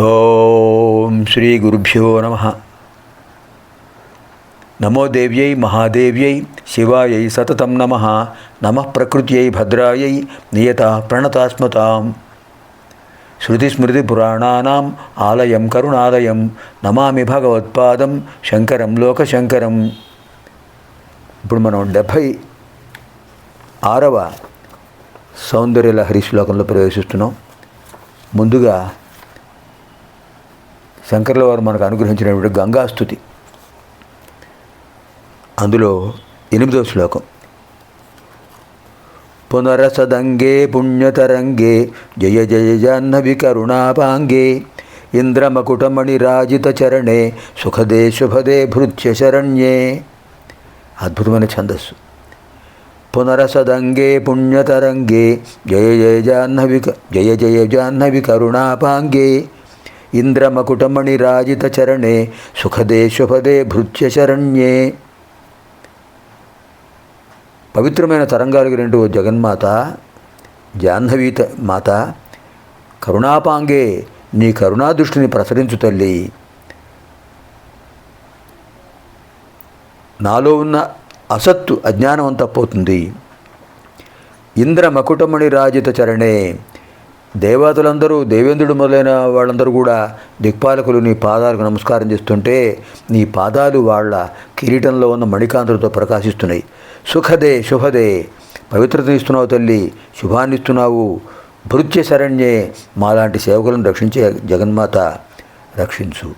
ఓం శ్రీ గురుభ్యో నమః. నమో దేవ్యై మహాదేవ్యై శివాయై సతతం నమః. నమః ప్రకృత్యై భద్రాయై నియత ప్రణతాస్మతాం. శృతిస్మృతిపురాణానాం ఆలయం కరుణాలయం నమామి భగవత్పాదం శంకరం లోకశంకరం. ఇప్పుడు మనం 76వ సౌందర్యలహరి శ్లోకంలో ప్రవేశిస్తున్నాం. ముందుగా శంకర్ల వారు మనకు అనుగ్రహించినటువంటి గంగాస్తుతి, అందులో 8వ శ్లోకం. పునరసదంగే పుణ్యతరంగే జయ జయ జాహ్నవి కరుణాపాంగే ఇంద్రమకుటమణిరాజిత చరణే సుఖదే శుభదే భృత్య శరణ్యే. అద్భుతమైన ఛందస్సు. పునరసదంగే పుణ్యతరంగే జయ జయ జాహ్నవి కరుణాపాంగే ఇంద్రమకుటమణిరాజిత చరణే సుఖదే శుభదే భృత్య శరణ్యే. పవిత్రమైన తరంగాలు రెండు జగన్మాత జాహ్నవీ మాత, కరుణాపాంగే నీ కరుణాదృష్టిని ప్రసరించు తల్లి. నాలో ఉన్న అసత్తు అజ్ఞానం అంతా పోతుంది. ఇంద్రమకుటమణి రాజిత చరణే, దేవతలందరూ, దేవేంద్రుడు మొదలైన వాళ్ళందరూ కూడా దిక్పాలకులు నీ పాదాలకు నమస్కారం చేస్తుంటే నీ పాదాలు వాళ్ళ కిరీటంలో ఉన్న మణికాంతులతో ప్రకాశిస్తున్నాయి. సుఖదే శుభదే, పవిత్రతను ఇస్తున్నావు తల్లి, శుభాన్ని ఇస్తున్నావు. భృత్య శరణ్యే, మాలాంటి సేవకులను రక్షించే జగన్మాత రక్షించు.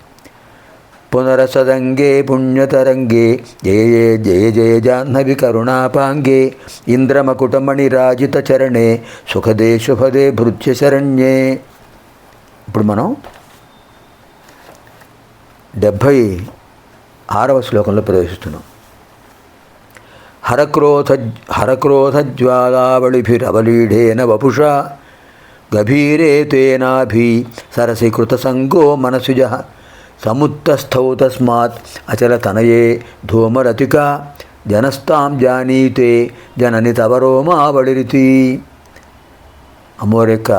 పునరసదంగే పుణ్యతరంగే జయ జయ జయ జయ జాహ్నవి కరుణాపాంగే ఇంద్రమకుటమణిరాజిత చరణే సుఖదే శుభదే భృత్య శరణ్యే. ఇప్పుడు మనం 76వ శ్లోకంలో ప్రవేశిస్తున్నాం. హరక్రోధజ్వాలావళిభిరవలీఢేన వపుషా గభీరే తేనాభి సరసీకృత సంగో మనసుజ సముత్తస్థౌ తస్మాత్ అచలతనయే ధూమరతిక జనస్తాం జానీతే జనని తవరోమావళిరితి. అమ్మవారి యొక్క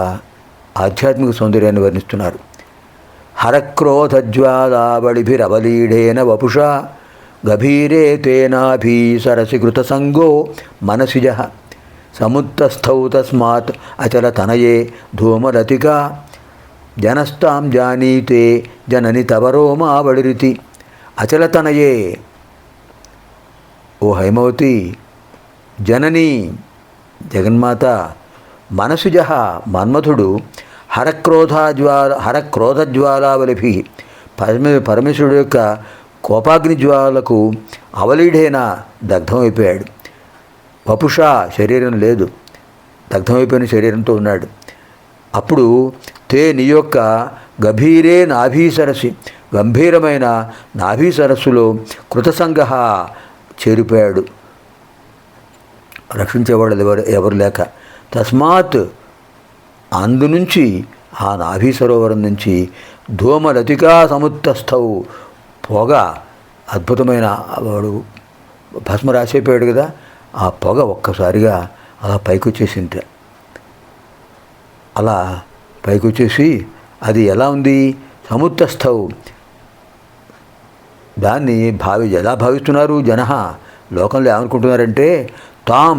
ఆధ్యాత్మిక సౌందర్యాన్ని వర్ణిస్తున్నారు. హరక్రోధజ్వాలావళిభిరవలీఢేన వపుషా గభీరే తేనాభి సరసీకృత సంగో మనసిజ సముత్తస్థౌ తస్మాత్ అచలతనయే ధూమరతిక జనస్తాం జానీతే జనని తవరోమావళిరితి. అచలతనయే, ఓ హైమవతి జనని జగన్మాత, మనసుజ మన్మథుడు హరక్రోధజ్వాలావలిభి పరమేశ్వరుడు యొక్క కోపాగ్ని జ్వాలకు అవలీఢేన దగ్ధమైపోయాడు. వపుషా, శరీరం లేదు, దగ్ధమైపోయిన శరీరంతో ఉన్నాడు. అప్పుడు తే నీ యొక్క గభీరే నాభీసరసి, గంభీరమైన నాభీసరస్సులో కృతసంగ చేరిపోయాడు. రక్షించేవాడు ఎవరు లేక. తస్మాత్, అందునుంచి ఆ నాభీ సరోవరం నుంచి ధూమలతికా సముత్తస్థవు, పొగ, అద్భుతమైన వాడు భస్మ రాసిపోయాడు కదా, ఆ పొగ ఒక్కసారిగా అలా పైకి వచ్చేసింది. అలా పైకి వచ్చేసి అది ఎలా ఉంది, సముత్తస్థవు, దాన్ని ఎలా భావిస్తున్నారు జన, లోకంలో ఏమనుకుంటున్నారంటే తాం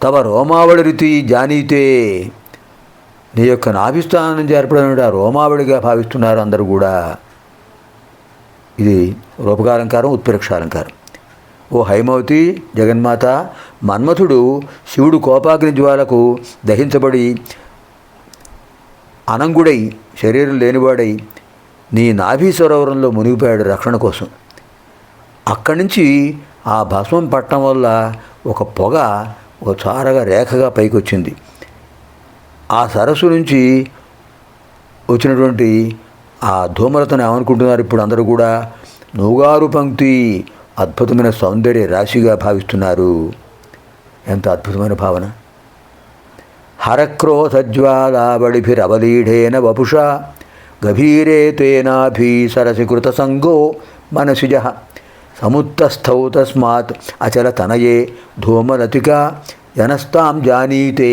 తవ రోమావళి జానీతే, నీ యొక్క నాభిస్థానం నుంచి ఏర్పడిన ఆ రోమావళిగా భావిస్తున్నారు అందరూ కూడా. ఇది రూపకాలంకారం, ఉత్ప్రేక్షాలంకారం. ఓ హైమవతి జగన్మాత, మన్మథుడు శివుడు కోపాగ్ని జ్వాలకు దహించబడి అనంగుడై, శరీరం లేనివాడై నీ నాభీ సరోవరంలో మునిగిపోయాడు రక్షణ కోసం. అక్కడి నుంచి ఆ భస్మం పట్టడం వల్ల ఒక పొగ ఒక చారగా రేఖగా పైకి వచ్చింది. ఆ సరస్సు నుంచి వచ్చినటువంటి ఆ ధూమలతను ఏమనుకుంటున్నారు ఇప్పుడు అందరూ కూడా, నూగారు పంక్తి, అద్భుతమైన సౌందర్య రాశిగా భావిస్తున్నారు. ఎంత అద్భుతమైన భావన. హరక్రోధజ్వాలావళిభిరవలీఢేన వపుషా గభీరే తేనాభి సరసీకృత సంగో మనసిజ సముత్తస్థౌ తస్మాత్ అచలతనయే ధూమలతిక జనస్తాం జానీతే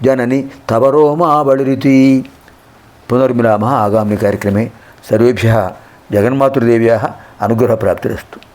జనని తవరోమావళిరితి. పునర్మిలామः ఆగామిని కార్యక్రమే. సర్వేభ్యः జగన్మాతృదేవ్యాः అనుగ్రహప్రాప్తిరస్తు.